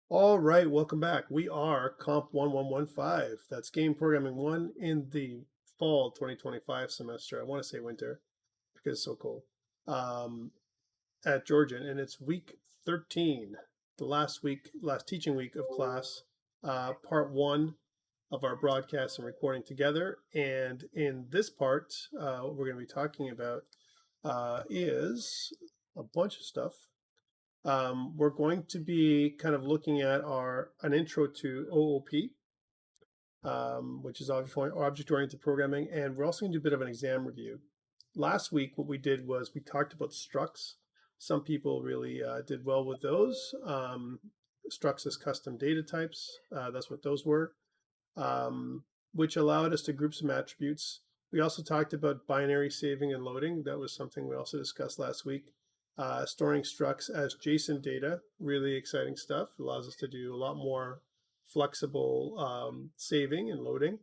All right, welcome back. We are COMP1115. That's Game Programming 1 in the fall 2025 semester. I want to say winter because it's so cold. Um, at Georgian, and it's week 13, the last teaching week of class, part 1 of our broadcast and recording together. And in this part, what we're going to be talking about is a bunch of stuff. We're going to be kind of looking at an intro to OOP, which is object-oriented programming, and we're also going to do a bit of an exam review. Last week, what we did was we talked about structs. Some people really did well with those. Structs as custom data types, that's what those were, um, which allowed us to group some attributes. We also talked about binary saving and loading. That was something we also discussed last week. Storing structs as JSON data, really exciting stuff. Allows us to do a lot more flexible saving and loading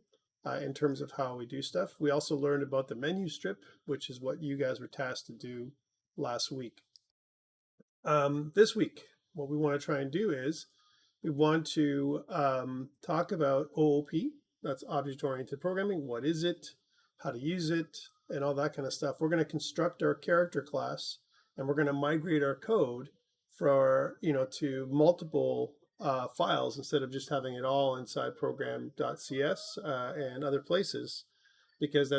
in terms of how we do stuff. We also learned about the menu strip, which is what you guys were tasked to do last week. This week, what we want to try and do is we want to talk about OOP, that's object-oriented programming. What is it? How to use it? And all that kind of stuff. We're going to construct our character class, and we're going to migrate our code to multiple files instead of just having it all inside program.cs and other places, because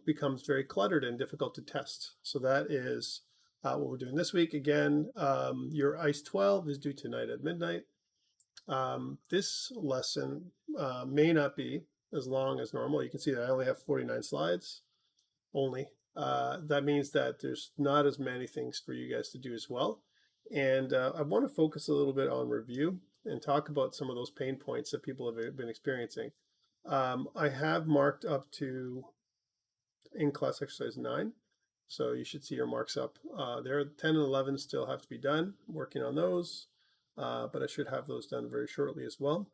becomes very cluttered and difficult to test. So that is what we're doing this week. Again, your ICE 12 is due tonight at midnight. This lesson may not be as long as normal. You can see that I only have 49 slides only. That means that there's not as many things for you guys to do as well. And I want to focus a little bit on review and talk about some of those pain points that people have been experiencing. I have marked up to in class exercise 9. So you should see your marks up there. 10 and 11 still have to be done. Working on those, but I should have those done very shortly as well.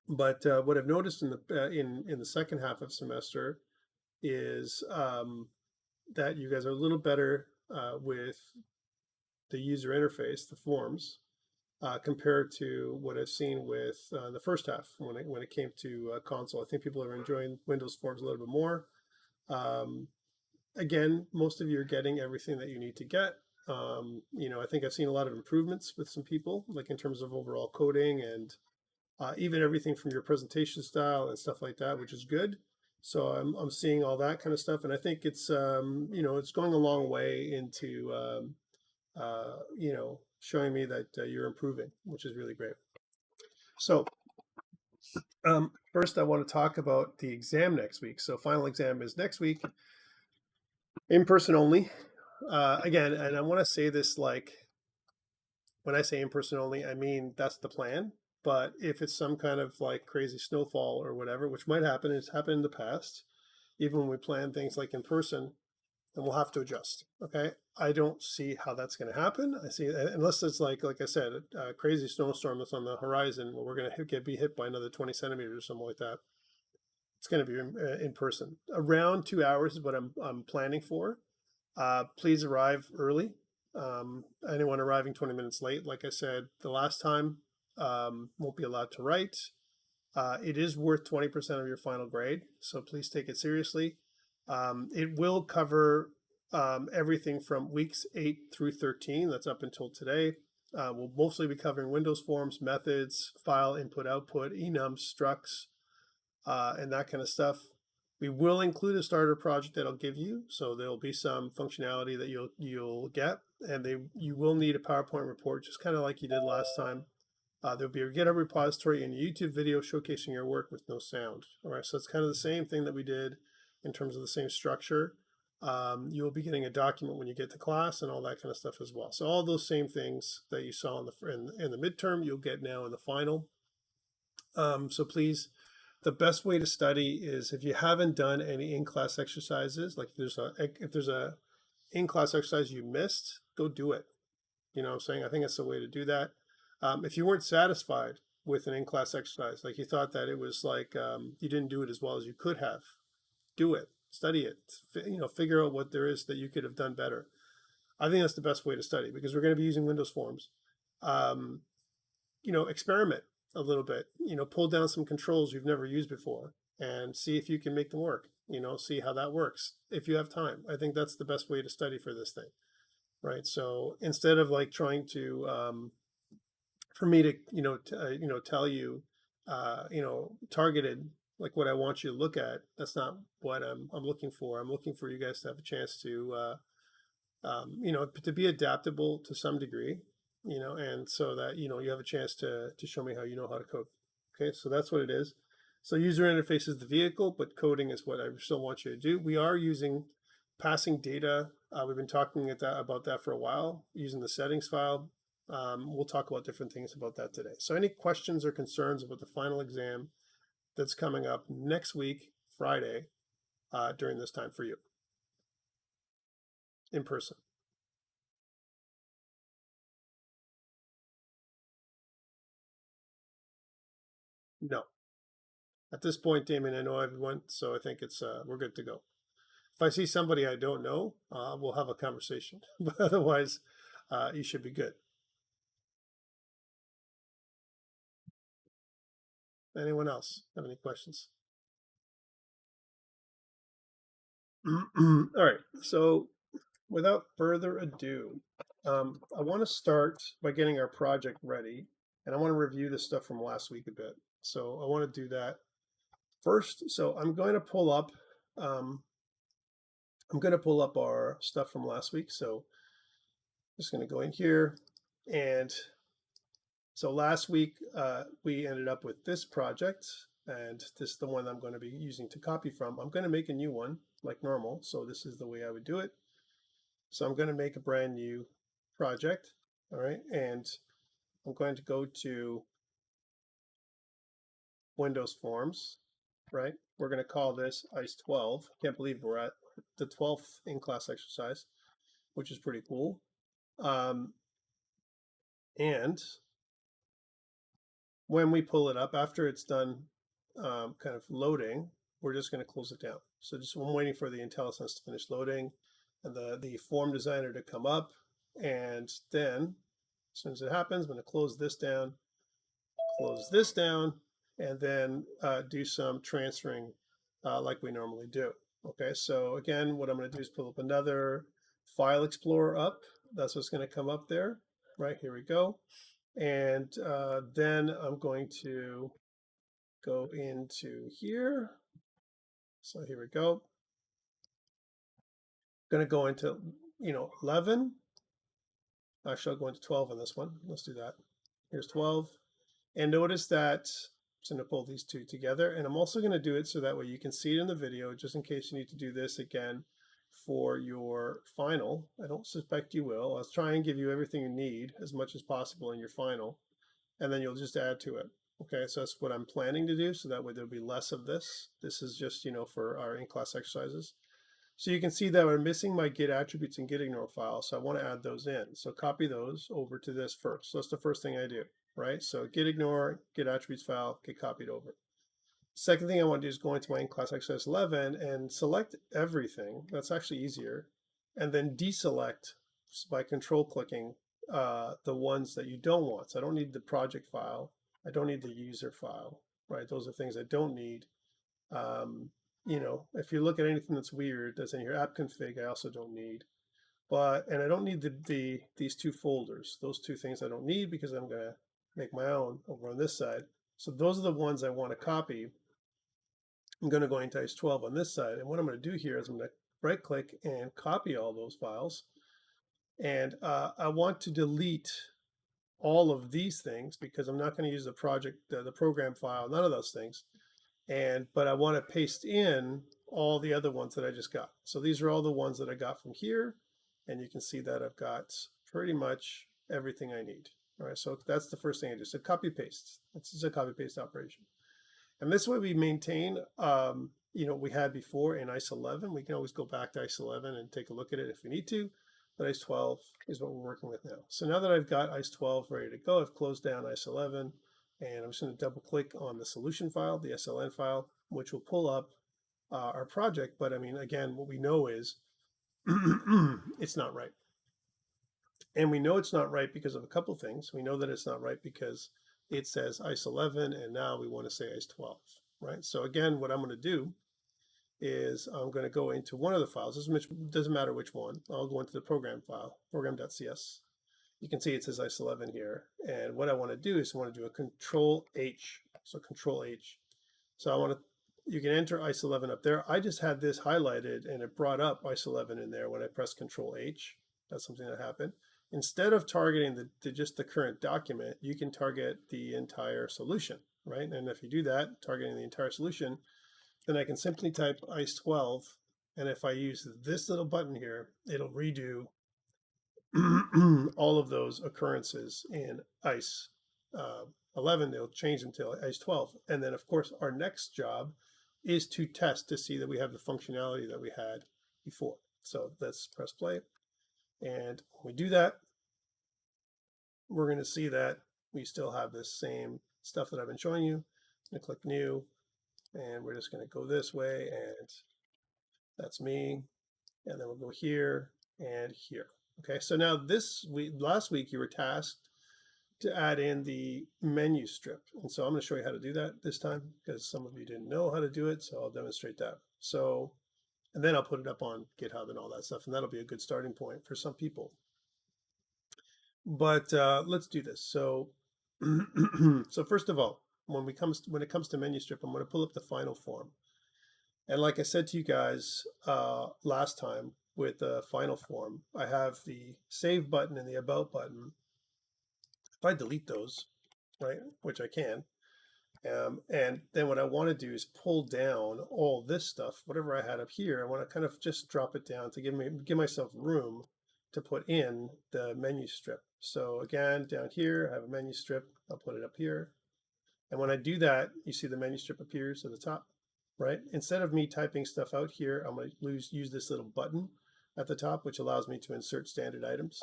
But what I've noticed in the second half of semester is that you guys are a little better with the user interface, the forms, compared to what I've seen with the first half when it came to console. I think people are enjoying Windows Forms a little bit more. Again, most of you are getting everything that you need to get. I think I've seen a lot of improvements with some people, like in terms of overall coding and even everything from your presentation style and stuff like that, which is good. So I'm seeing all that kind of stuff, and I think it's it's going a long way into showing me that you're improving, which is really great. So first, I want to talk about the exam next week. So final exam is next week, in person only. Again, and I want to say this, like, when I say in person only, I mean that's the plan. But if it's some kind of like crazy snowfall or whatever, which might happen, it's happened in the past, even when we plan things like in person, then we'll have to adjust. Okay, I don't see how that's going to happen. I see, unless it's like I said, a crazy snowstorm that's on the horizon where we're going to be hit by another 20 centimeters or something like that. It's going to be in person. Around 2 hours is what I'm planning for. Please arrive early. Anyone arriving 20 minutes late, like I said the last time, won't be allowed to write. It is worth 20% of your final grade, so please take it seriously. It will cover everything from weeks 8 through 13. That's up until today. We'll mostly be covering Windows Forms, methods, file input output, enums, structs, and that kind of stuff. We will include a starter project that I'll give you, so there'll be some functionality that you'll get, and you will need a PowerPoint report, just kind of like you did last time. There'll be a GitHub repository and a YouTube video showcasing your work with no sound. All right, so it's kind of the same thing that we did in terms of the same structure. You will be getting a document when you get to class and all that kind of stuff as well. So all those same things that you saw in the midterm, you'll get now in the final. So please, the best way to study is if you haven't done any in-class exercises, like if there's a in-class exercise you missed, go do it. You know what I'm saying? I think that's the way to do that. If you weren't satisfied with an in-class exercise, like you thought that it was like you didn't do it as well as you could have, do it, study it, figure out what there is that you could have done better. I think that's the best way to study because we're going to be using Windows Forms. experiment a little bit, pull down some controls you've never used before and see if you can make them work, see how that works if you have time. I think that's the best way to study for this thing, right? So instead of like trying to, for me to, tell you, targeted, like what I want you to look at, that's not what I'm looking for. I'm looking for you guys to have a chance to, to be adaptable to some degree, and so that you have a chance to show me how you know how to code. Okay, so that's what it is. So user interface is the vehicle, but coding is what I still want you to do. We are using passing data. We've been talking about that for a while, using the settings file. We'll talk about different things about that today. So any questions or concerns about the final exam that's coming up next week, Friday, during this time for you in person? No. At this point, Damien, I know everyone, so I think it's we're good to go. If I see somebody I don't know, we'll have a conversation. But otherwise, you should be good. Anyone else have any questions? All right. So without further ado, I want to start by getting our project ready, and I want to review the stuff from last week a bit. So I want to do that first. So um, I'm going to pull up our stuff from last week. So I'm just going to go in here, and so last week we ended up with this project, and this is the one I'm going to be using to copy from. I'm going to make a new one like normal. So this is the way I would do it. So I'm going to make a brand new project. All right. And I'm going to go to Windows Forms, right? We're going to call this ICE 12. Can't believe we're at the 12th in-class exercise, which is pretty cool. And when we pull it up, after it's done kind of loading, we're just going to close it down. So just I'm waiting for the IntelliSense to finish loading and the form designer to come up. And then as soon as it happens, I'm going to close this down, and then do some transferring like we normally do. Okay, so again, what I'm going to do is pull up another file explorer up. That's what's going to come up there. Right, here we go. And then I'm going to go into here. So here we go. Going to go into, 11. Actually, I'll go into 12 on this one. Let's do that. Here's 12. And notice that I'm going to pull these two together. And I'm also going to do it so that way you can see it in the video, just in case you need to do this again for your final. I don't suspect you will. I'll try and give you everything you need as much as possible in your final, and then you'll just add to it. Okay, so that's what I'm planning to do, so that way there'll be less of this. This is just, for our in-class exercises. So you can see that I'm missing my get attributes and get ignore file, so I want to add those in. So copy those over to this first. So that's the first thing I do, right? So get ignore, get attributes file, get copied over. Second thing I want to do is go into my in-class exercise 11 and select everything. That's actually easier. And then deselect by control clicking the ones that you don't want. So I don't need the project file. I don't need the user file, right? Those are things I don't need. If you look at anything that's weird that's in your app config, I also don't need. And I don't need these two folders. Those two things I don't need because I'm going to make my own over on this side. So those are the ones I want to copy. I'm going to go into ICE 12 on this side. And what I'm going to do here is I'm going to right click and copy all those files. And I want to delete all of these things because I'm not going to use the program file, none of those things. But I want to paste in all the other ones that I just got. So these are all the ones that I got from here. And you can see that I've got pretty much everything I need. All right, so that's the first thing I do. So copy paste. This is a copy paste operation. And this way we maintain, what we had before in ICE 11. We can always go back to ICE 11 and take a look at it if we need to. But ICE 12 is what we're working with now. So now that I've got ICE 12 ready to go, I've closed down ICE 11. And I'm just going to double click on the solution file, the SLN file, which will pull up our project. But I mean, again, what we know is it's not right. And we know it's not right because of a couple things. We know that it's not right because it says ICE11, and now we want to say ICE12, right? So again, what I'm going to do is I'm going to go into one of the files. Doesn't matter which one. I'll go into the program file, program.cs. You can see it says ICE11 here. And what I want to do is I want to do a Control H. So Control H. So I want to, you can enter ICE11 up there. I just had this highlighted and it brought up ICE11 in there when I press Control H. That's something that happened. Instead of targeting just the current document, you can target the entire solution, right? And if you do that, targeting the entire solution, then I can simply type ICE12. And if I use this little button here, it'll redo all of those occurrences in ICE 11. They'll change them to ICE 12. And then, of course, our next job is to test to see that we have the functionality that we had before. So let's press play. And when we do that, we're going to see that we still have this same stuff that I've been showing you. I'm going to click new, and we're just going to go this way, and that's me. And then we'll go here and here. Okay, so now last week you were tasked to add in the menu strip. And so I'm going to show you how to do that this time because some of you didn't know how to do it. So I'll demonstrate that. So, and then I'll put it up on GitHub and all that stuff. And that'll be a good starting point for some people. But let's do this. So, so first of all, when it comes to menu strip, I'm going to pull up the final form. And like I said to you guys last time with the final form, I have the save button and the about button. If I delete those, right, which I can, and then what I want to do is pull down all this stuff, whatever I had up here, I want to kind of just drop it down to give myself room to put in the menu strip. So again, down here, I have a menu strip. I'll put it up here. And when I do that, you see the menu strip appears at the top, right? Instead of me typing stuff out here, I'm going to use this little button at the top, which allows me to insert standard items,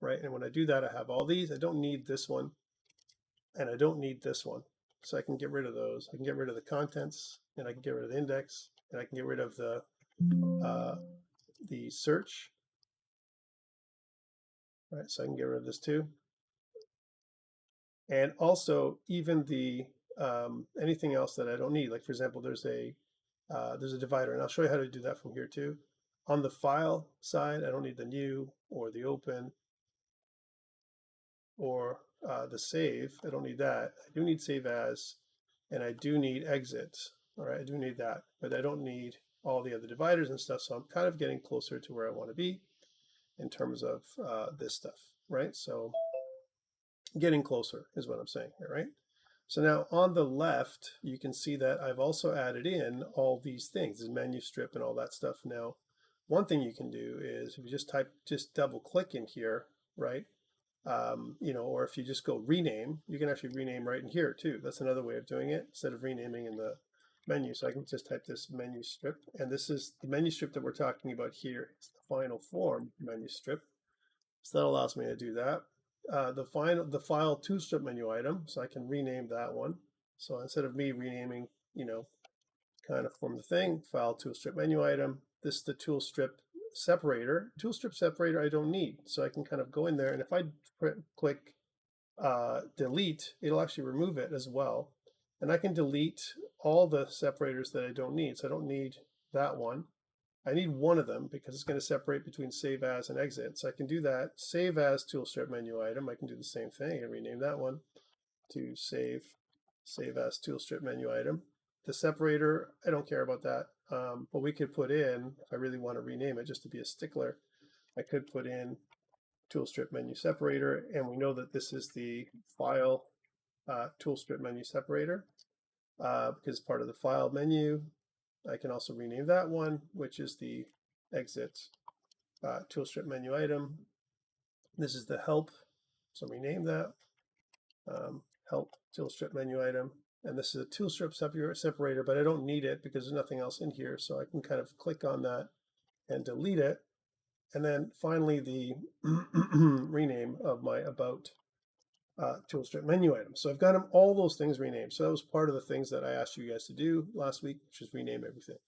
right? And when I do that, I have all these. I don't need this one, and I don't need this one. So I can get rid of those. I can get rid of the contents, and I can get rid of the index, and I can get rid of the search, right? So I can get rid of this too. And also even the anything else that I don't need. Like for example, there's a divider, and I'll show you how to do that from here too. On the file side, I don't need the new or the open or the save. I don't need that. I do need save as, and I do need exit. All right, I do need that, but I don't need all the other dividers and stuff. So I'm kind of getting closer to where I want to be in terms of this stuff, right? So getting closer is what I'm saying here, right? So now on the left, you can see that I've also added in all these things, the menu strip and all that stuff. Now, one thing you can do is if you just double click in here, right? Or if you just go rename, you can actually rename right in here too. That's another way of doing it instead of renaming in the menu. So I can just type this menu strip, and this is the menu strip that we're talking about here. It's the final form menu strip. So that allows me to do that. The file toolstrip menu item, so I can rename that one. So instead of me renaming, kind of from the thing, file toolstrip menu item, this is the toolstrip separator. Toolstrip separator I don't need, so I can kind of go in there, and if I click delete, it'll actually remove it as well. And I can delete all the separators that I don't need. So I don't need that one. I need one of them because it's going to separate between save as and exit. So I can do that. Save as toolstrip menu item. I can do the same thing and rename that one to save as toolstrip menu item. The separator, I don't care about that. But we could put in, if I really want to rename it just to be a stickler, I could put in toolstrip menu separator. And we know that this is the file toolstrip menu separator because it's part of the file menu. I can also rename that one, which is the exit toolstrip menu item. This is the help, so rename that help toolstrip menu item. And this is a toolstrip separator, but I don't need it because there's nothing else in here. So I can kind of click on that and delete it. And then finally, the rename of my about toolstrip menu item. So I've got them all those things renamed. So that was part of the things that I asked you guys to do last week, which is rename everything.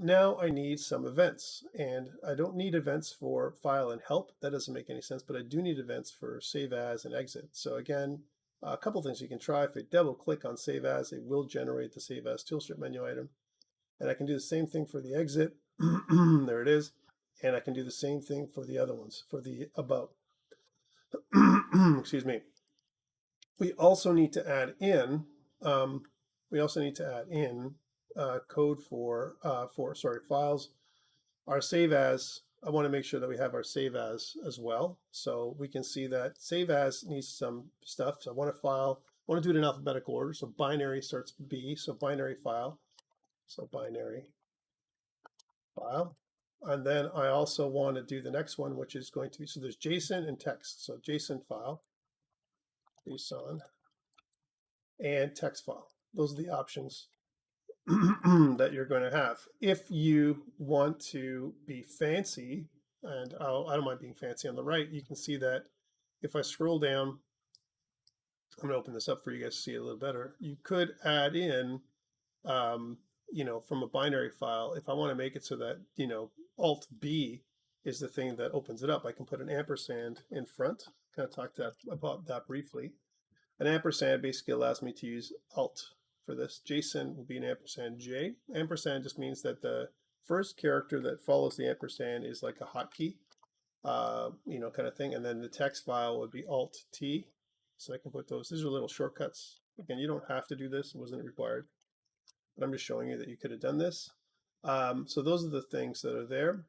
Now I need some events, and I don't need events for file and help. That doesn't make any sense, but I do need events for save as and exit. So again, A couple things you can try. If I double click on Save As, it will generate the Save As toolstrip menu item. And I can do the same thing for the exit. There it is. And I can do the same thing for the other ones, for the About. Excuse me. We also need to add in, code for files. Our Save As, I want to make sure that we have our Save as well. So we can see that Save As needs some stuff. So I want a file, I want to do it in alphabetical order. So binary starts B, so binary file. So binary file. And then I also want to do the next one, which is going to be, so there's JSON and text. So JSON file, JSON, and text file. Those are the options that you're going to have. If you want to be fancy, and I don't mind being fancy on the right, you can see that if I scroll down, I'm going to open this up for you guys to see it a little better. You could add in, from a binary file, if I want to make it so that, Alt B is the thing that opens it up, I can put an ampersand in front. Kind of talked about that briefly. An ampersand basically allows me to use Alt for this. JSON will be an ampersand J. Ampersand just means that the first character that follows the ampersand is like a hotkey, kind of thing. And then the text file would be Alt T. So I can put those. These are little shortcuts. Again, you don't have to do this. It wasn't required. But I'm just showing you that you could have done this. So those are the things that are there.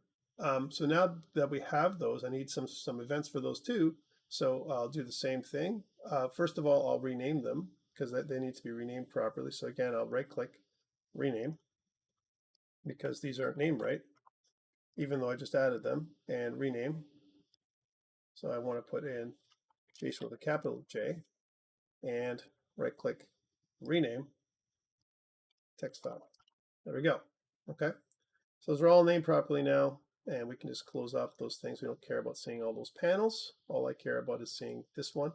So now that we have those, I need some events for those too. So I'll do the same thing. First of all, I'll rename them because they need to be renamed properly. So again, I'll right-click, rename, because these aren't named right, even though I just added them, and rename. So I want to put in JSON with a capital J, and right-click, rename, text file. There we go. Okay. So those are all named properly now, and we can just close off those things. We don't care about seeing all those panels. All I care about is seeing this one,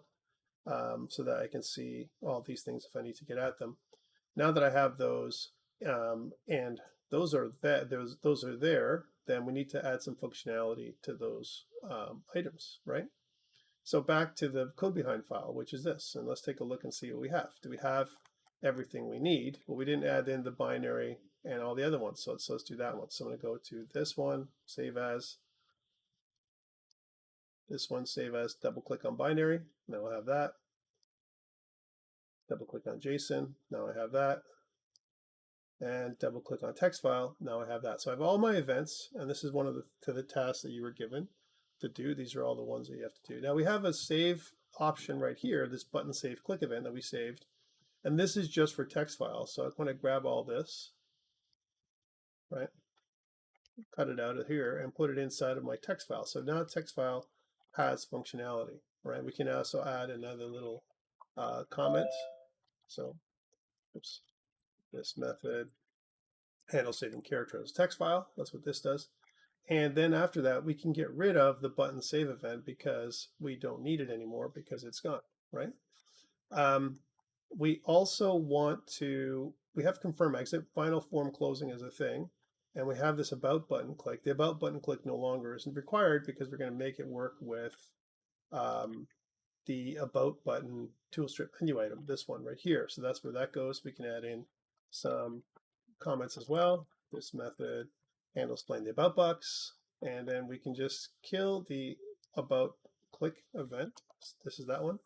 so that I can see all these things if I need to get at them. Now that I have those, and those are there, then we need to add some functionality to those items, right? So back to the code behind file, which is this, and let's take a look and see what we have. Do we have everything we need? Well, we didn't add in the binary and all the other ones, so let's do that one. So I'm going to go to this one, save as, this one, save as, double click on binary, now I have that. Double click on JSON, now I have that. And double click on text file, now I have that. So I have all my events, and this is one of the tasks that you were given to do. These are all the ones that you have to do. Now we have a save option right here, this button save click event that we saved. And this is just for text files. So I'm going to grab all this, right? Cut it out of here and put it inside of my text file. So now text file has functionality, right? We can also add another little comment. So, oops, this method handle saving character as text file. That's what this does. And then after that, we can get rid of the button save event because we don't need it anymore because it's gone, right? We also want to, we have confirm exit, final form closing is a thing, and we have this about button click. The about button click no longer isn't required because we're going to make it work with the about button toolstrip menu item, this one right here. So that's where that goes. We can add in some comments as well. This method handles playing the about box, and then we can just kill the about click event. This is that one.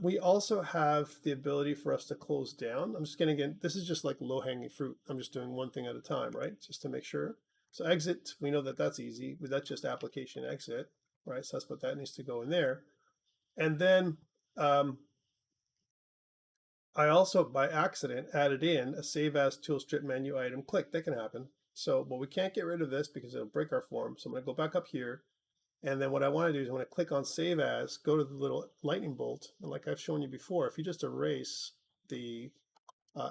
We also have the ability for us to close down. I'm just going to get, this is just like low-hanging fruit. I'm just doing one thing at a time, right? Just to make sure. So exit, we know that that's easy. That's just application exit, right? So that's what that needs to go in there. And then I also, by accident, added in a save as toolstrip menu item click. That can happen. So, but we can't get rid of this because it'll break our form. So I'm going to go back up here. And then what I want to do is I want to click on Save As, go to the little lightning bolt. And like I've shown you before, if you just erase the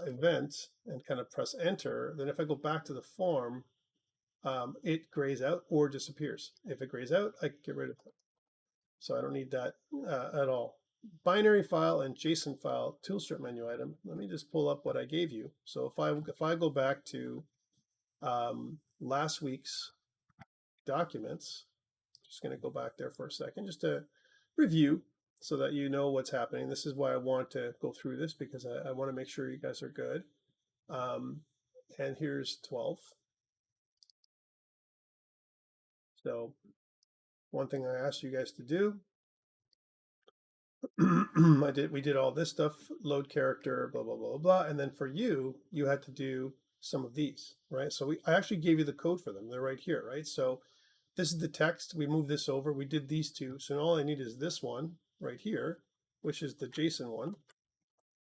event and kind of press Enter, then if I go back to the form, it grays out or disappears. If it grays out, I can get rid of it. So I don't need that at all. Binary file and JSON file toolstrip menu item. Let me just pull up what I gave you. So if I go back to last week's documents, just going to go back there for a second just to review. so that you know what's happening. This is why I want to go through this, because I want to make sure you guys are good. And here's 12. So one thing I asked you guys to do, we did all this stuff, load character, blah, blah, blah, blah. And then for you, you had to do some of these, right? So I actually gave you the code for them. They're right here, right? So this is the text. We moved this over. We did these two. So all I need is this one right here, which is the JSON one.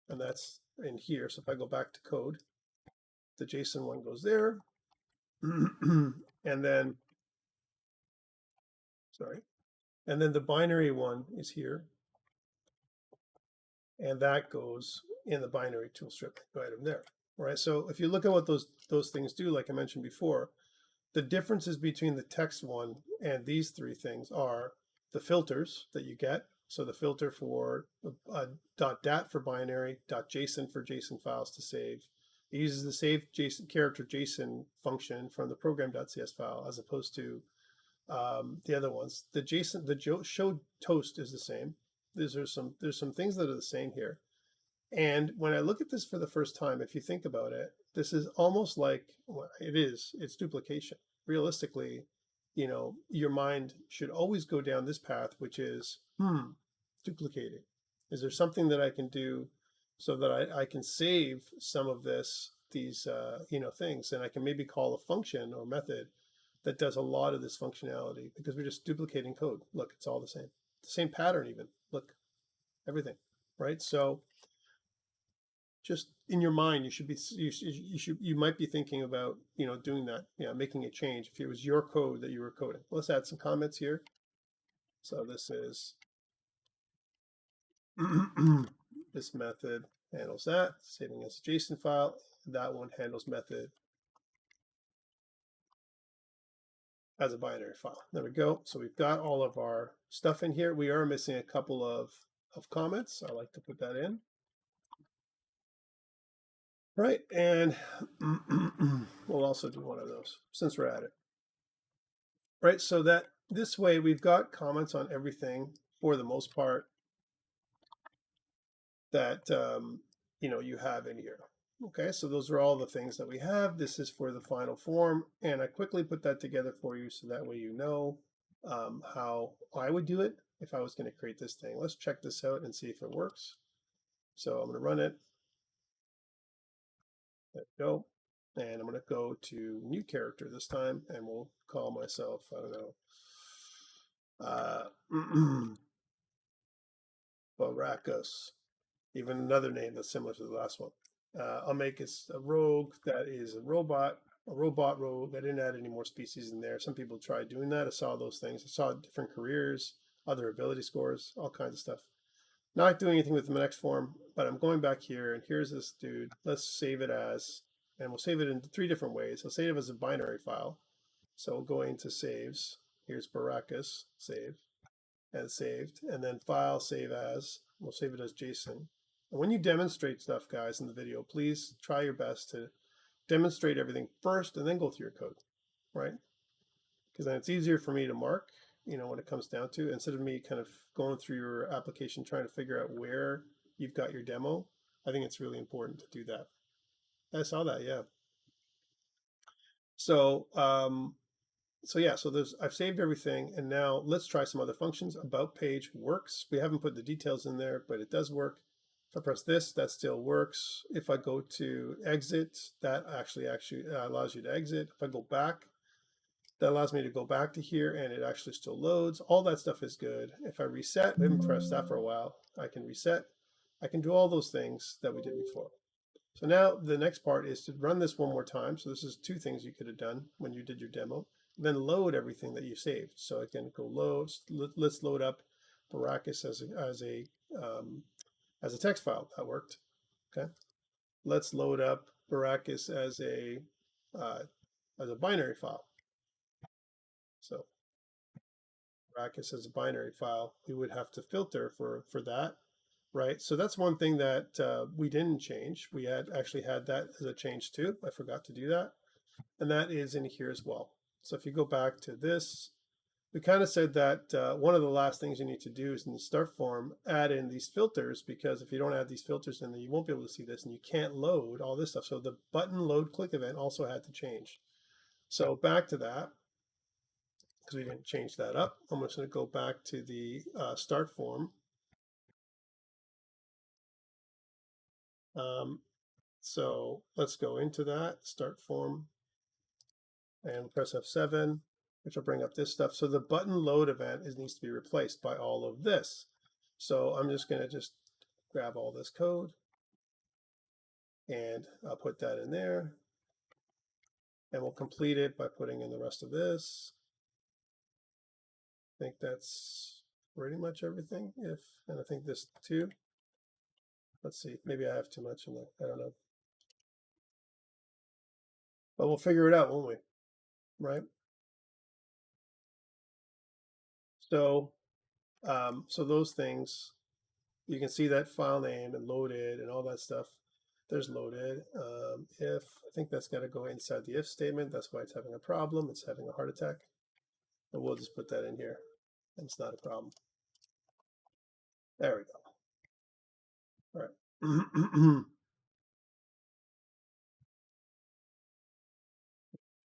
And that's in here. So if I go back to code, the JSON one goes there. And then, sorry. And then the binary one is here. And that goes in the binary tool strip item there. All right. So if you look at what those things do, like I mentioned before, the differences between the text one and these three things are the filters that you get. So the filter for .dat for binary, .json for JSON files to save. It uses the save JSON character JSON function from the program.cs file, as opposed to the other ones. The JSON, the show toast is the same. There's some things that are the same here. And when I look at this for the first time, if you think about it, this is almost like, well, it's duplication. Realistically, your mind should always go down this path, which is, duplicating. Is there something that I can do so that I can save some of these things, and I can maybe call a function or method that does a lot of this functionality, because we're just duplicating code. Look, it's all the same. The same pattern even. Look, everything, right? So just in your mind, you might be thinking about doing that, making a change if it was your code that you were coding. Let's add some comments here. So this is this method handles that, saving as a JSON file. That one handles method as a binary file. There we go. So we've got all of our stuff in here. We are missing a couple of comments. I like to put that in. Right, and we'll also do one of those since we're at it. Right, so that this way we've got comments on everything for the most part that you have in here. Okay, so those are all the things that we have. This is for the final form, and I quickly put that together for you so that way you know how I would do it if I was going to create this thing. Let's check this out and see if it works. So I'm going to run it. There we go. And I'm going to go to new character this time, and we'll call myself, I don't know, Baracus, even another name that's similar to the last one. I'll make it a rogue that is a robot rogue. I didn't add any more species in there. Some people tried doing that. I saw those things. I saw different careers, other ability scores, all kinds of stuff. Not doing anything with the next form, but I'm going back here, and here's this dude. Let's save it as, and we'll save it in 3 different ways. I'll save it as a binary file. So we'll go into saves. Here's Baracus, save, and saved. And then file, save as. We'll save it as JSON. And when you demonstrate stuff, guys, in the video, please try your best to demonstrate everything first and then go through your code, right? Because then it's easier for me to mark, when it comes down to, instead of me kind of going through your application trying to figure out where you've got your demo. I think it's really important to do that. I saw that, yeah. So I've saved everything, and now let's try some other functions. About page works. We haven't put the details in there, but it does work. If I press this, that still works. If I go to exit, that actually allows you to exit. If I go back, that allows me to go back to here, and it actually still loads. All that stuff is good. If I reset, I haven't pressed that for a while, I can reset. I can do all those things that we did before. So now the next part is to run this one more time. So this is 2 things you could have done when you did your demo. Then load everything that you saved. So I can go load. Let's load up Baracus as a text file. That worked. Okay. Let's load up Baracus as a binary file. So Baracus as a binary file, we would have to filter for that, right? So that's one thing that we didn't change. We actually had that as a change too. I forgot to do that, and that is in here as well. So if you go back to this, we kind of said that one of the last things you need to do is in the start form, add in these filters, because if you don't add these filters in, then you won't be able to see this and you can't load all this stuff. So the button load click event also had to change. So back to that, because we didn't change that up. I'm just going to go back to the start form. So let's go into that start form and press F7, which will bring up this stuff. So the button load event needs to be replaced by all of this. So I'm just going to just grab all this code and I'll put that in there. And we'll complete it by putting in the rest of this. I think that's pretty much everything. And I think this too. Let's see, maybe I have too much in there. I don't know. But we'll figure it out, won't we? Right? So, so those things, you can see that file name and loaded and all that stuff. There's loaded. If, I think that's got to go inside the if statement. That's why it's having a problem. It's having a heart attack. But we'll just put that in here. And it's not a problem. There we go. All right.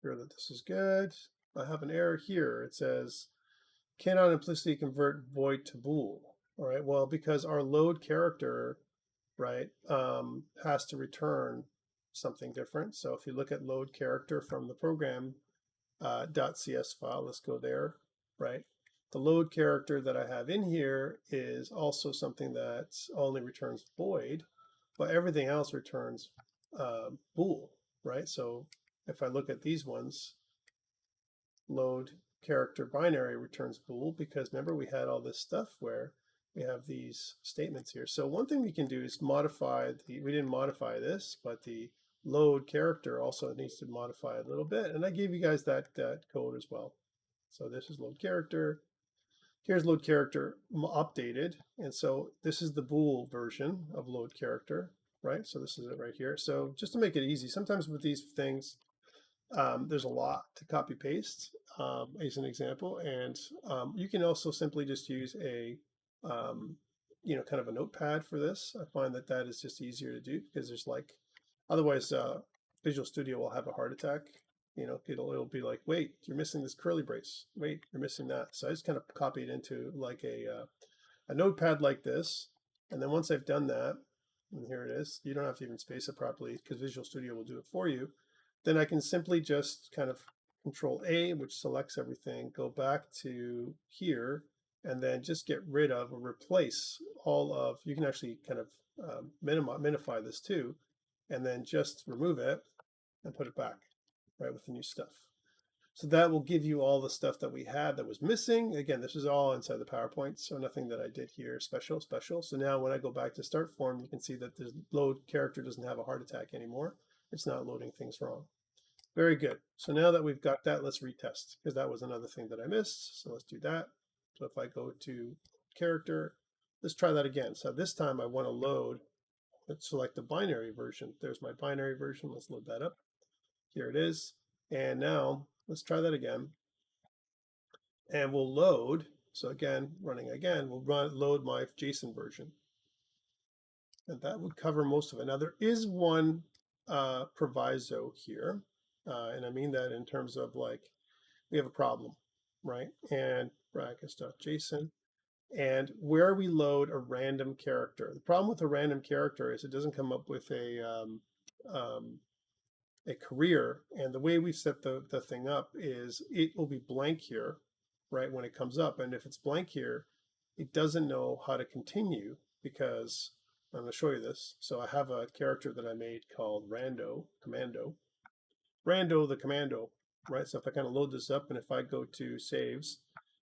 Sure that this is good. I have an error here. It says, cannot implicitly convert void to bool. All right, well, because our load character, right, has to return something different. So if you look at load character from the program .cs file, let's go there, right? The load character that I have in here is also something that only returns void, but everything else returns bool, right? So if I look at these ones, load character binary returns bool, because remember we had all this stuff where we have these statements here. So one thing we can do is modify we didn't modify this, but the load character also needs to modify a little bit. And I gave you guys that code as well. So this is load character. Here's load character updated. And so this is the bool version of load character, right? So this is it right here. So just to make it easy, sometimes with these things, there's a lot to copy paste as an example. And you can also simply just use a, kind of a notepad for this. I find that that is just easier to do because there's like, otherwise Visual Studio will have a heart attack. It'll be like, wait, you're missing this curly brace. Wait, you're missing that. So I just kind of copy it into like a notepad like this. And then once I've done that, and here it is, you don't have to even space it properly because Visual Studio will do it for you. Then I can simply just kind of Control A, which selects everything, go back to here, and then just get rid of or replace all of, you can actually kind of minify this too, and then just remove it and put it back, right, with the new stuff. So that will give you all the stuff that we had that was missing. Again, this is all inside the PowerPoint, so nothing that I did here special. So now when I go back to start form, you can see that the load character doesn't have a heart attack anymore. It's not loading things wrong. Very good. So now that we've got that, let's retest, because that was another thing that I missed. So let's do that. So if I go to character, let's try that again. So this time I want to load, let's select the binary version. There's my binary version. Let's load that up. Here it is. And now let's try that again. And we'll load. So again, running again, we'll load my JSON version. And that would cover most of it. Now there is one proviso here. And I mean that in terms of like, we have a problem, right? And brackets.json. And where we load a random character. The problem with a random character is it doesn't come up with a career. And the way we set the thing up is it will be blank here, right, when it comes up. And if it's blank here, it doesn't know how to continue because I'm going to show you this. So I have a character that I made called Rando the commando, right? So if I kind of load this up and if I go to saves,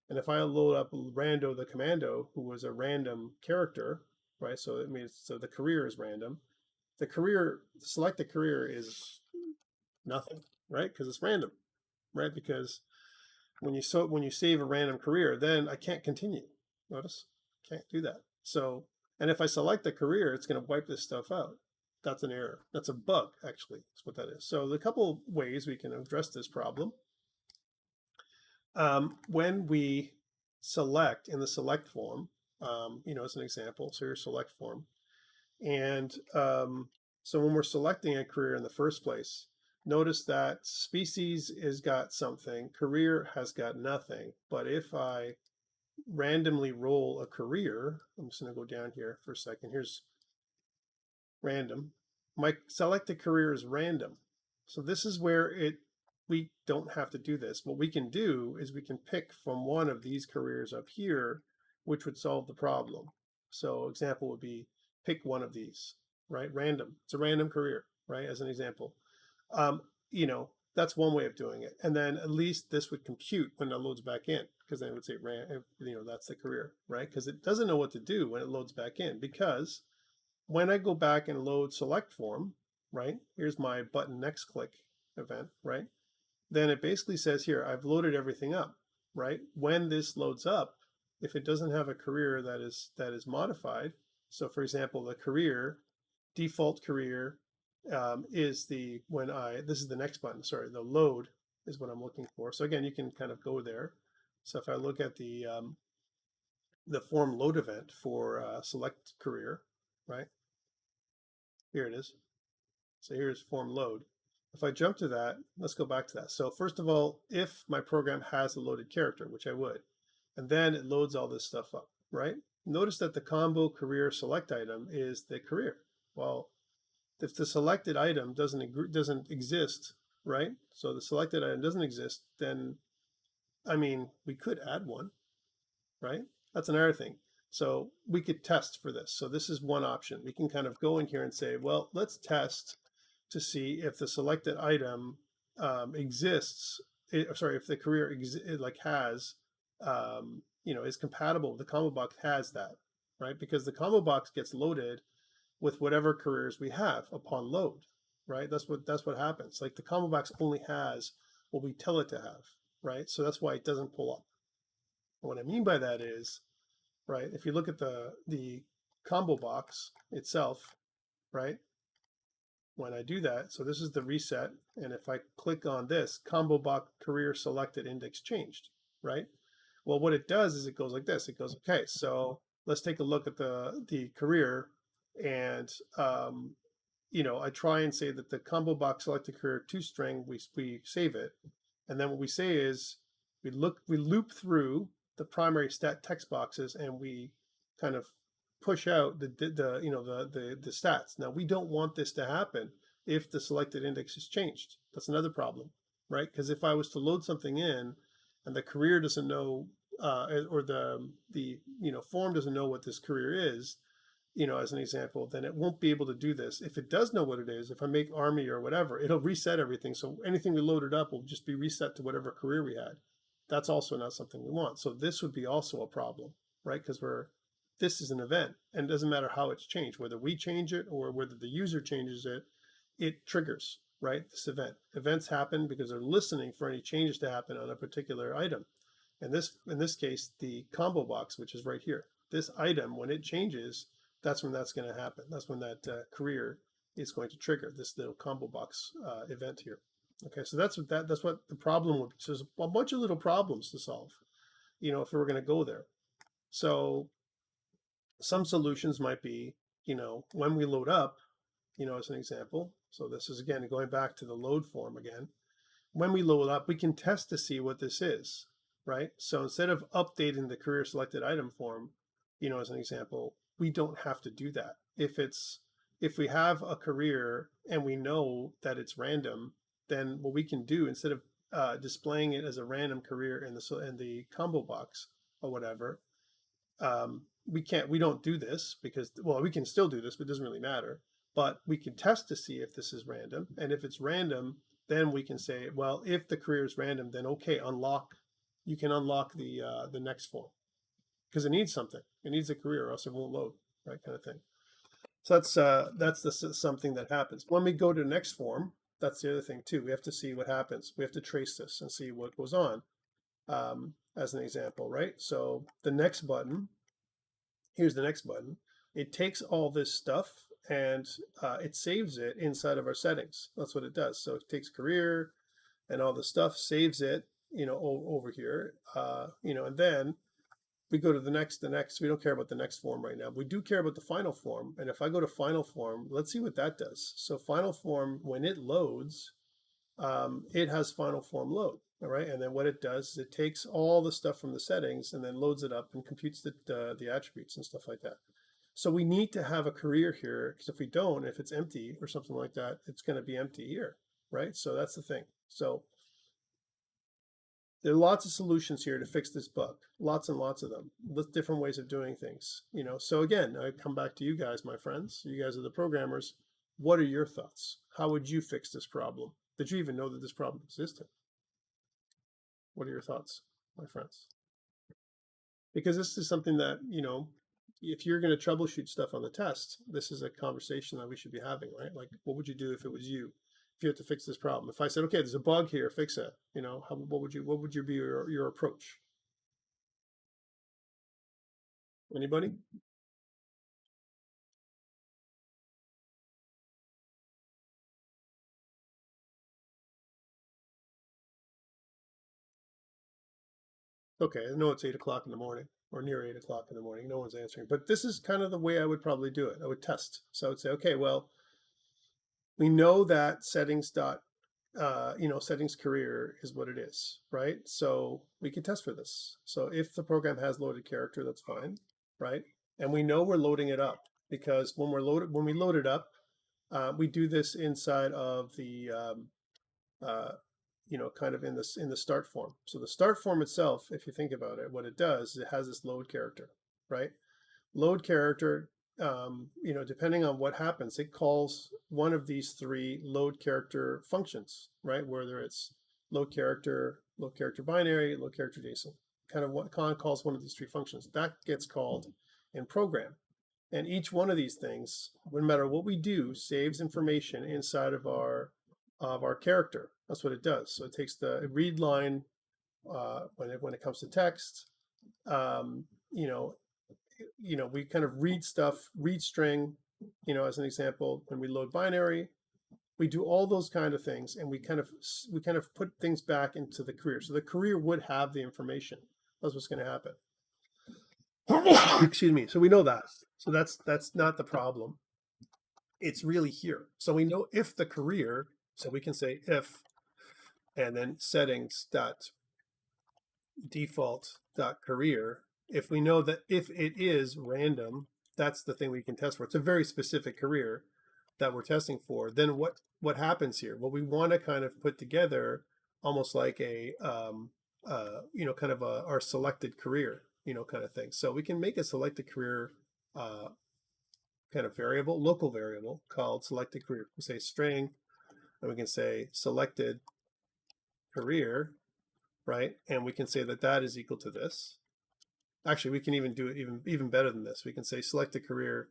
and if I load up Rando the commando, who was a random character, right? So it means, so the career is random. The career, select the career is nothing, right? Because it's random, right? Because when you save a random career, then I can't continue. Notice, can't do that. So, and if I select the career, it's going to wipe this stuff out. That's an error. That's a bug, actually. That's what that is. So, a couple ways we can address this problem. When we select in the select form, as an example, so your select form, and so when we're selecting a career in the first place, notice that species has got something, career has got nothing. But if I randomly roll a career, I'm just going to go down here for a second. Here's random. My selected career is random. So this is where we don't have to do this. What we can do is we can pick from one of these careers up here, which would solve the problem. So example would be pick one of these, right? Random. It's a random career, right? As an example. Um, that's one way of doing it. And then at least this would compute when it loads back in, because then it would say, that's the career, right? Because it doesn't know what to do when it loads back in, because when I go back and load select form, right? Here's my button next click event, right? Then it basically says here, I've loaded everything up, right? When this loads up, if it doesn't have a career that is modified, so for example, the career, default career is this is the next button, sorry, the load is what I'm looking for. So again, you can kind of go there. So if I look at the form load event for select career, right? Here it is. So here's form load. If I jump to that, let's go back to that. So first of all, if my program has a loaded character, which I would, and then it loads all this stuff up, right? Notice that the combo career select item is the career. Well, if the selected item doesn't exist, right? So the selected item doesn't exist, then we could add one, right? That's another thing. So we could test for this. So this is one option. We can kind of go in here and say, well, let's test to see if the selected item exists. If the career has, is compatible. The combo box has that, right? Because the combo box gets loaded with whatever careers we have upon load, right? That's what happens. Like the combo box only has what we tell it to have, right? So that's why it doesn't pull up. And what I mean by that is, right, if you look at the combo box itself, right, when I do that, so this is the reset, and if I click on this, combo box career selected index changed, right? Well, what it does is it goes like this. It goes, okay, so let's take a look at the career, and I try and say that the combo box selected career toString, we save it, and then what we say is we loop through the primary stat text boxes, and we kind of push out the stats. Now we don't want this to happen if the selected index is changed. That's another problem, right? Because if I was to load something in and the career doesn't know, or the form doesn't know what this career is, as an example, then it won't be able to do this. If it does know what it is, if I make army or whatever, it'll reset everything. So anything we loaded up will just be reset to whatever career we had. That's also not something we want. So this would be also a problem, right? Because this is an event, and it doesn't matter how it's changed, whether we change it or whether the user changes it, it triggers, right, this event. Events happen because they're listening for any changes to happen on a particular item. And in this case, the combo box, which is right here, this item, when it changes, that's when that's going to happen. That's when that career is going to trigger this little combo box event here. Okay, so that's what the problem would be. So there's a bunch of little problems to solve, if we were going to go there. So some solutions might be, when we load up, as an example. So this is again going back to the load form again. When we load up, we can test to see what this is, right? So instead of updating the career selected item form, as an example, we don't have to do that. If we have a career and we know that it's random, then what we can do, instead of displaying it as a random career in the combo box or whatever, we don't do this because, well, we can still do this, but it doesn't really matter. But we can test to see if this is random. And if it's random, then we can say, well, if the career is random, then okay, you can unlock the next form because it needs something. It needs a career or else it won't load, right, kind of thing. So that's something that happens. When we go to the next form, that's the other thing too. We have to see what happens. We have to trace this and see what goes on, as an example, right? So the next button, here's the next button. It takes all this stuff and it saves it inside of our settings. That's what it does. So it takes career and all the stuff, saves it, over here, and then we go to the next. We don't care about the next form right now. We do care about the final form. And if I go to final form, let's see what that does. So final form, when it loads, it has final form load. All right. And then what it does is it takes all the stuff from the settings and then loads it up and computes the attributes and stuff like that. So we need to have a career here, because if we don't, if it's empty or something like that, it's going to be empty here, right? So that's the thing. So there are lots of solutions here to fix this bug, lots and lots of them, with different ways of doing things. So again, I come back to you guys, my friends. You guys are the programmers. What are your thoughts? How would you fix this problem? Did you even know that this problem existed? What are your thoughts, my friends? Because this is something that, if you're going to troubleshoot stuff on the test, this is a conversation that we should be having, right? Like, what would you do if it was you? If you had to fix this problem? If I said, okay, there's a bug here, fix it. What would be your approach? Anybody? Okay, I know it's 8 o'clock in the morning or near 8 o'clock in the morning. No one's answering, but this is kind of the way I would probably do it. I would test. So I would say, okay, well, we know that settings career is what it is, right? So we can test for this. So if the program has loaded character, that's fine, right? And we know we're loading it up because when we load it up, we do this inside of the kind of in the start form. So the start form itself, if you think about it, what it does, it has this load character, right? Load character, depending on what happens, it calls one of these three load character functions, right? Whether it's load character binary, load character JSON, kind of what calls one of these three functions. That gets called in program. And each one of these things, no matter what we do, saves information inside of our character. That's what it does. So it takes the read line when it comes to text. We kind of read stuff, read string, as an example. When we load binary, we do all those kind of things, and we kind of put things back into the career. So the career would have the information. That's what's going to happen. Excuse me. So we know that. So that's not the problem. It's really here. So we know if the career. So we can say if, and then settings dot default dot career. If we know that if it is random, that's the thing we can test for. It's a very specific career that we're testing for. Then what happens here? Well, we want to kind of put together almost like a kind of our selected career, kind of thing. So we can make a selected career kind of variable, local variable called selected career. We say string, and we can say selected career, right? And we can say that is equal to this. Actually, we can even do it even better than this. We can say selected career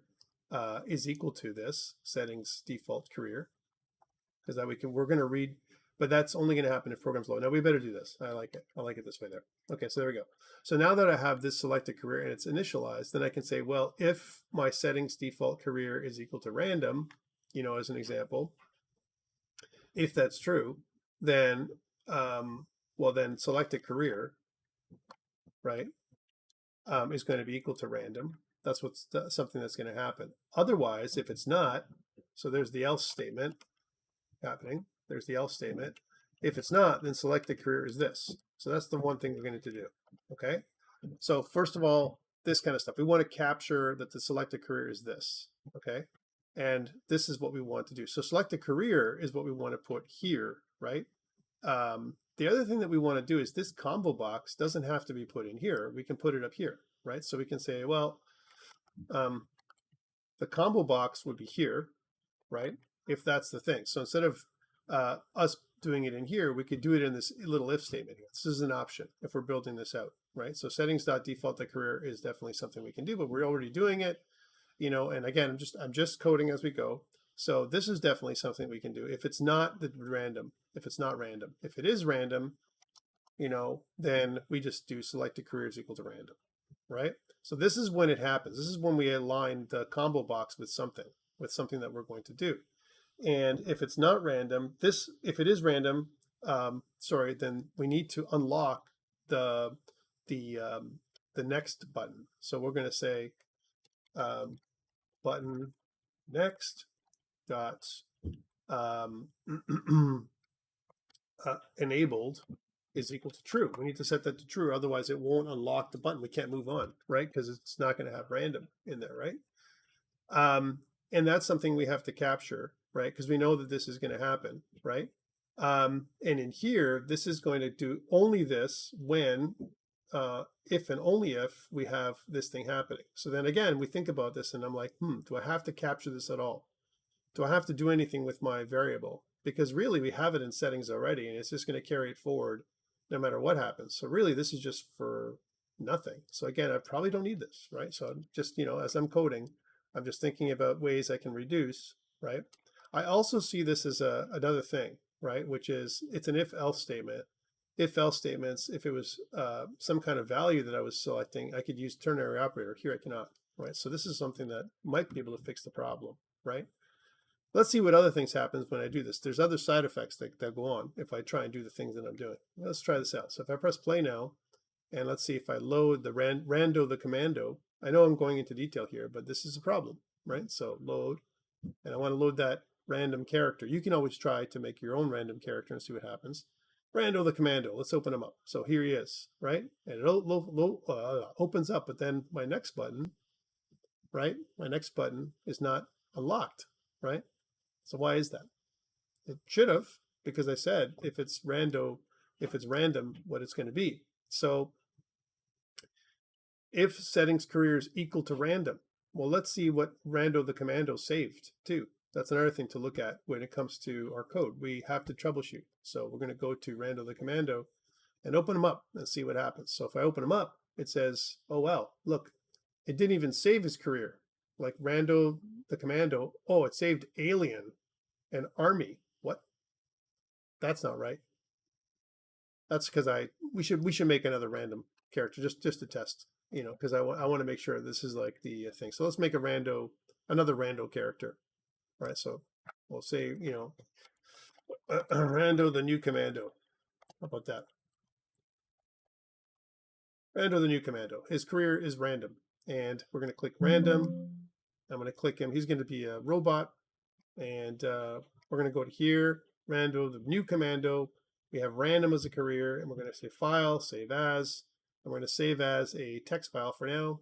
is equal to this settings default career, because that we're going to read, but that's only going to happen if program's low. Now we better do this. I like it this way there. Okay, so there we go. So now that I have this selected career and it's initialized, then I can say, well, if my settings default career is equal to random, as an example, if that's true, then then selected career, right, is going to be equal to random. That's something that's going to happen. Otherwise, if it's not, so there's the else statement happening. There's the else statement. If it's not, then selected career is this. So that's the one thing we're going to do. Okay. So first of all, this kind of stuff. We want to capture that the selected career is this. Okay. And this is what we want to do. So selected career is what we want to put here, right? The other thing that we want to do is this combo box doesn't have to be put in here. We can put it up here, right? So we can say, well, the combo box would be here, right? If that's the thing. So instead of us doing it in here, we could do it in this little if statement. This is an option if we're building this out, right? So settings.default.career is definitely something we can do, but we're already doing it, and again, I'm just coding as we go. So this is definitely something we can do. If it's not random, if it's not random, if it is random, then we just do selected career is equal to random, right? So this is when it happens. This is when we align the combo box with something that we're going to do. And if it's not random, if it is random, sorry, then we need to unlock the the um, the next button. So we're going to say button next dot um, enabled is equal to true. We need to set that to true, otherwise it won't unlock the button. We can't move on, right? Because it's not going to have random in there, right? And that's something we have to capture, right? Because we know that this is going to happen, right? And in here, this is going to do only this when, if and only if we have this thing happening. So then again, we think about this and I'm like, do I have to capture this at all? Do I have to do anything with my variable? Because really we have it in settings already and it's just going to carry it forward no matter what happens. So really this is just for nothing. So again, I probably don't need this, right? So I'm just, as I'm coding, I'm just thinking about ways I can reduce, right? I also see this as another thing, right? Which is it's an if-else statement. If-else statements, if it was some kind of value that I was selecting, I could use ternary operator. Here I cannot, right? So this is something that might be able to fix the problem, right? Let's see what other things happens when I do this. There's other side effects that go on if I try and do the things that I'm doing. Let's try this out. So if I press play now, and let's see if I load the rando the commando. I know I'm going into detail here, but this is a problem, right? So load, and I want to load that random character. You can always try to make your own random character and see what happens. Rando the commando. Let's open him up. So here he is, right? And it opens up, but then my next button, right? My next button is not unlocked, right? So why is that? It should have, because I said if it's random, what it's going to be. So if settings career is equal to random, well, let's see what rando the commando saved too. That's another thing to look at when it comes to our code. We have to troubleshoot. So we're going to go to rando the commando and open them up and see what happens. So if I open them up, it says, oh, well, look, it didn't even save his career. Like rando the commando, oh, it saved alien and army. What? That's not right. That's because we should make another random character just to test, because I want to make sure this is like the thing. So let's make another rando character. All right, so we'll say, rando the new commando. How about that? Rando the new commando. His career is random, and we're going to click random. I'm going to click him. He's going to be a robot, and we're going to go to here, rando the new commando. We have random as a career, and we're going to say file, save as. And we're going to save as a text file for now.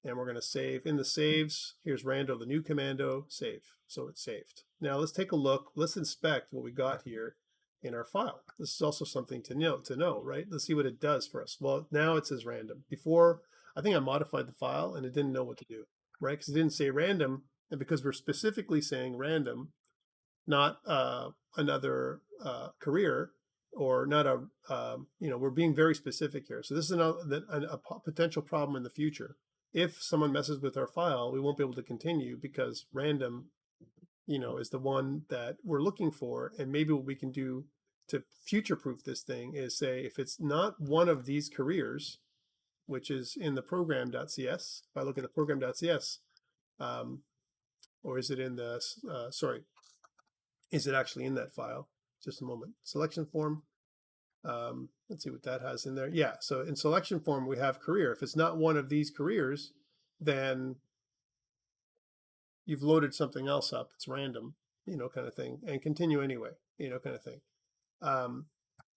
And we're going to save in the saves. Here's rando the new commando, save. So it's saved. Now let's take a look. Let's inspect what we got here in our file. This is also something to know, right? Let's see what it does for us. Well, now it says random. Before, I think I modified the file and it didn't know what to do, right? Because it didn't say random. And because we're specifically saying random, not another career, or not we're being very specific here. So this is a potential problem in the future. If someone messes with our file, we won't be able to continue because random, is the one that we're looking for. And maybe what we can do to future-proof this thing is say, if it's not one of these careers, which is in the program.cs, if I look at the program.cs, or is it in the, is it actually in that file? Just a moment. Selection form. Let's see what that has in there. Yeah, so in selection form, we have career. If it's not one of these careers, then you've loaded something else up. It's random, kind of thing, and continue anyway, kind of thing.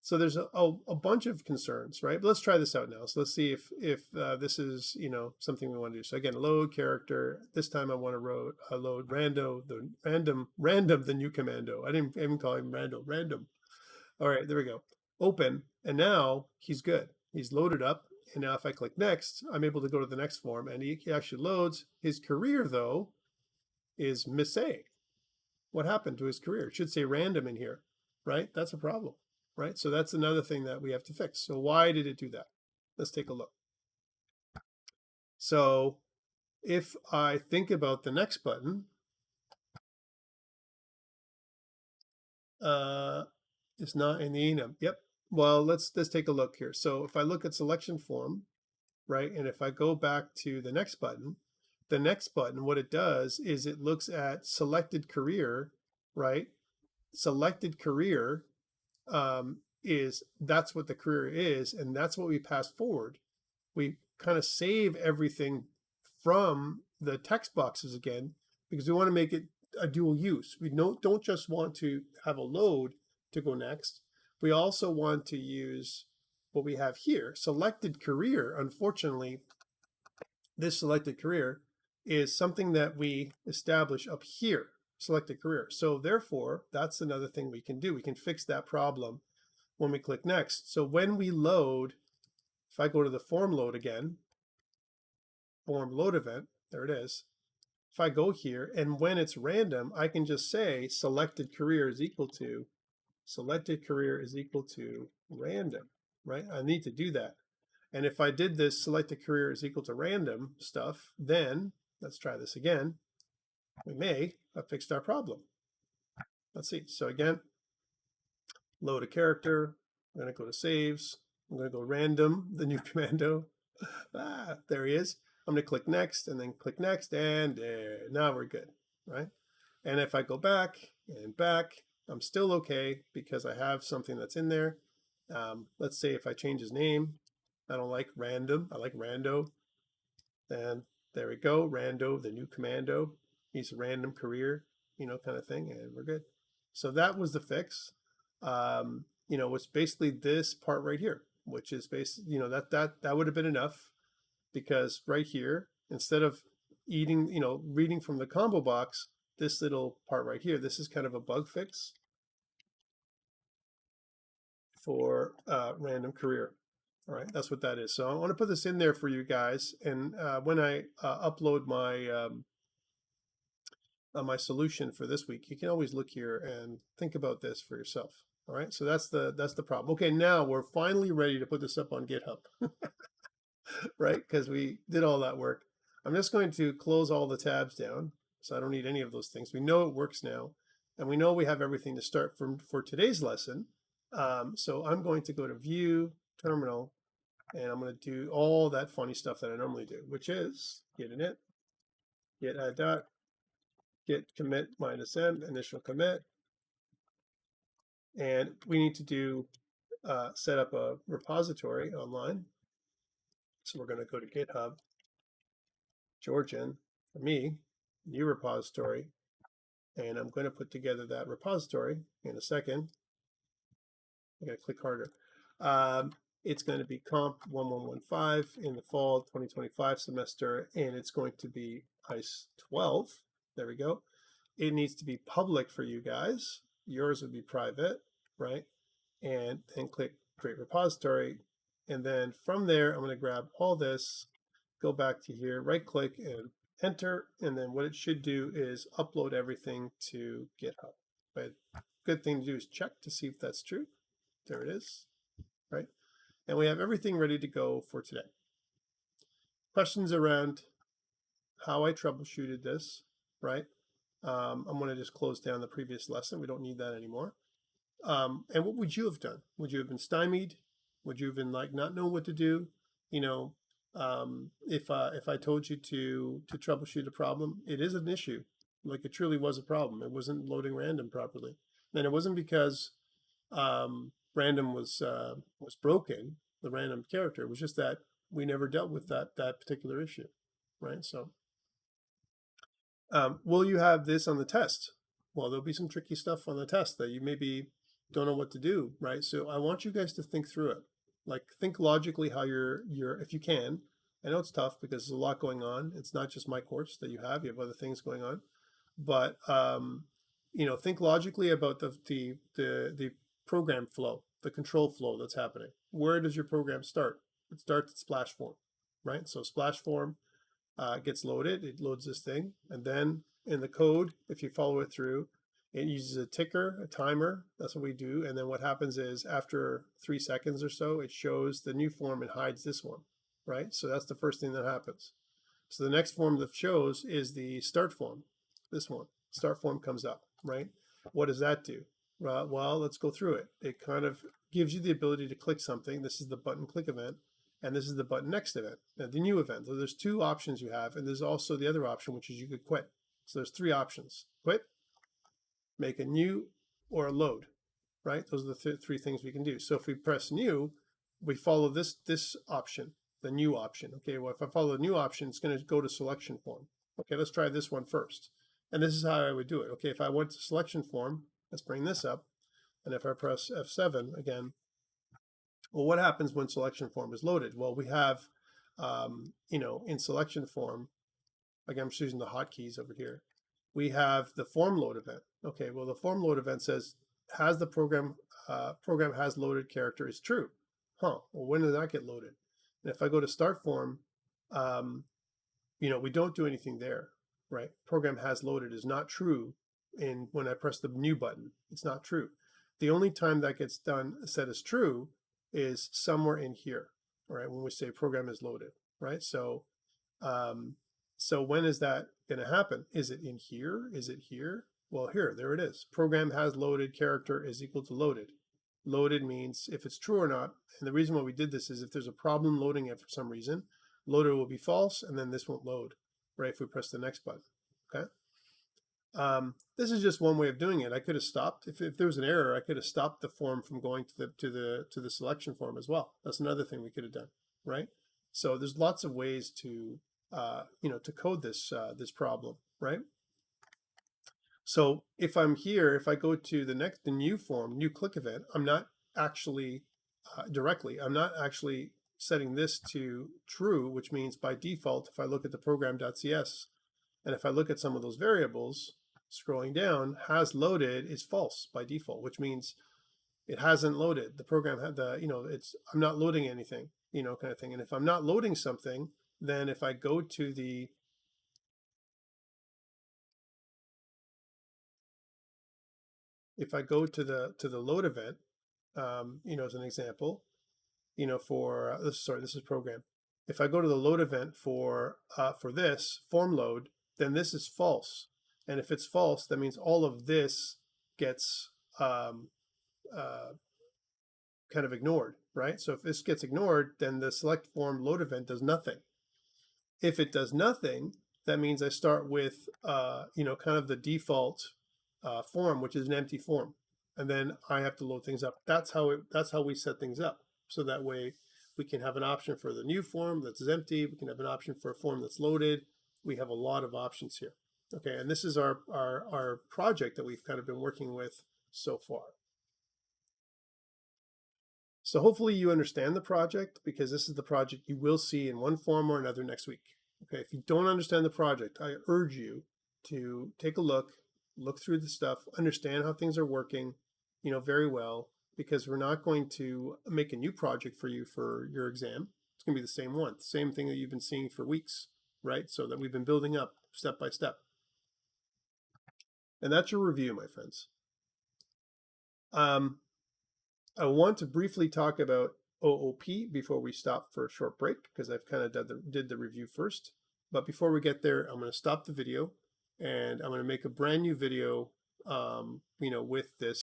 So there's a bunch of concerns, right? But let's try this out now. So let's see if this is, something we want to do. So again, load character. This time I want to load rando, the new commando. I didn't even call him random. All right, there we go. Open, and now he's good. He's loaded up, and now if I click next, I'm able to go to the next form, and he actually loads. His career, though, is missing. What happened to his career? It should say random in here, right? That's a problem, right? So that's another thing that we have to fix. So why did it do that? Let's take a look. So if I think about the next button, it's not in the enum. Yep. Well, let's take a look here. So if I look at selection form, right, and if I go back to the next button, what it does is it looks at selected career, right? Selected career is that's what the career is, and that's what we pass forward. We kind of save everything from the text boxes again because we want to make it a dual use. We don't just want to have a load to go next. We also want to use what we have here, selected career. Unfortunately, this selected career is something that we establish up here, selected career. So therefore, that's another thing we can do. We can fix that problem when we click next. So when we load, if I go to the form load again, form load event, there it is. If I go here, and when it's random, I can just say selected career is equal to random, right? I need to do that. And if I did this selected career is equal to random stuff, then let's try this again. We may have fixed our problem. Let's see. So again, load a character. I'm going to go to saves. I'm going to go random, the new commando. There he is. I'm going to click next and then click next, and now we're good, right? And if I go back and back, I'm still okay because I have something that's in there. Let's say if I change his name, I don't like random, I like rando. Then there we go, rando, the new commando. He's a random career, kind of thing, and we're good. So that was the fix. It's basically this part right here, which is basically, that would have been enough, because right here, instead of reading from the combo box, this little part right here, this is kind of a bug fix for random career. All right, that's what that is. So I want to put this in there for you guys, and when I upload my my solution for this week, you can always look here and think about this for yourself. All right, so that's the problem. Okay, now we're finally ready to put this up on GitHub. Right? Because we did all that work. I'm just going to close all the tabs down, so I don't need any of those things. We know it works now, and we know we have everything to start for today's lesson. So I'm going to go to View, Terminal, and I'm going to do all that funny stuff that I normally do, which is git init, git add dot, git commit -m, initial commit, and we need to do set up a repository online. So we're going to go to GitHub, Georgian, for me, new repository, and I'm going to put together that repository in a second. I'm going to click harder. It's going to be COMP1115 in the fall 2025 semester, and it's going to be ICE 12. There we go. It needs to be public for you guys. Yours would be private, right? And then click Create Repository. And then from there, I'm going to grab all this, go back to here, right-click and enter. And then what it should do is upload everything to GitHub. But good thing to do is check to see if that's true. There it is, right? And we have everything ready to go for today. Questions around how I troubleshooted this, right? I'm going to just close down the previous lesson. We don't need that anymore. And what would you have done? Would you have been stymied? Would you have been like not know what to do? If I told you to troubleshoot a problem, it is an issue. Like it truly was a problem. It wasn't loading random properly, and it wasn't because random was broken. The random character, it was just that we never dealt with that particular issue, right? So, will you have this on the test? Well, there'll be some tricky stuff on the test that you maybe don't know what to do, right? So I want you guys to think through it. Like think logically how you're if you can. I know it's tough because there's a lot going on. It's not just my course that you have other things going on. But think logically about the program flow, the control flow that's happening. Where does your program start? It starts at splash form, right? So splash form gets loaded. It loads this thing, and then in the code, if you follow it through, it uses a ticker, a timer. That's what we do. And then what happens is after 3 seconds or so, it shows the new form and hides this one, right? So that's the first thing that happens. So the next form that shows is the start form, this one. Start form comes up, right? What does that do? Well, let's go through it. It kind of gives you the ability to click something. This is the button click event, and this is the button next event, the new event. So there's 2 options you have, and there's also the other option, which is you could quit. So there's 3 options: quit, make a new, or a load. right? Those are the three things we can do. So if we press new, we follow this option, the new option. Okay, well, if I follow the new option, it's going to go to selection form. Okay, let's try this one first. And this is how I would do it. Okay, if I went to selection form, let's bring this up. And if I press F7 again, well, what happens when selection form is loaded? Well, we have, in selection form, again, I'm just using the hotkeys over here. We have the form load event. Okay, well, the form load event says, has the program has loaded character is true. Huh, well, when did that get loaded? And if I go to start form, we don't do anything there, right? Program has loaded is not true when I press the new button. It's not true. The only time that gets set as true is somewhere in here, right? When we say program is loaded, right? So when is that going to happen? Is it in here? Is it here? Well, here, there it is. Program has loaded character is equal to loaded. Loaded means if it's true or not. And the reason why we did this is if there's a problem loading it for some reason, loader will be false, and then this won't load, right, if we press the next button, okay? This is just one way of doing it. I could have stopped, if there was an error, I could have stopped the form from going to the selection form as well. That's another thing we could have done, right? So there's lots of ways to to code this problem, right? So if I'm here, if I go to the new form, new click event, I'm not actually I'm not actually setting this to true, which means by default, if I look at the program.cs, and if I look at some of those variables, scrolling down, has loaded is false by default, which means it hasn't loaded. The program had I'm not loading anything, kind of thing. And if I'm not loading something, then if I go to the load event, as an example, for this is program. If I go to the load event for this form load, then this is false. And if it's false, that means all of this gets kind of ignored, right? So if this gets ignored, then the select form load event does nothing. If it does nothing, that means I start with kind of the default form, which is an empty form, and then I have to load things up. That's how we set things up. So that way we can have an option for the new form that's empty. We can have an option for a form that's loaded. We have a lot of options here. Okay, and this is our project that we've kind of been working with so far. So hopefully you understand the project, because this is the project you will see in one form or another next week. Okay, if you don't understand the project, I urge you to take a look through the stuff, understand how things are working, very well, because we're not going to make a new project for you for your exam. It's going to be the same one, same thing that you've been seeing for weeks, right? So that we've been building up step by step. And that's your review, my friends. I want to briefly talk about OOP before we stop for a short break, because I've kind of did the review first. But before we get there, I'm going to stop the video, and I'm going to make a brand new video, with this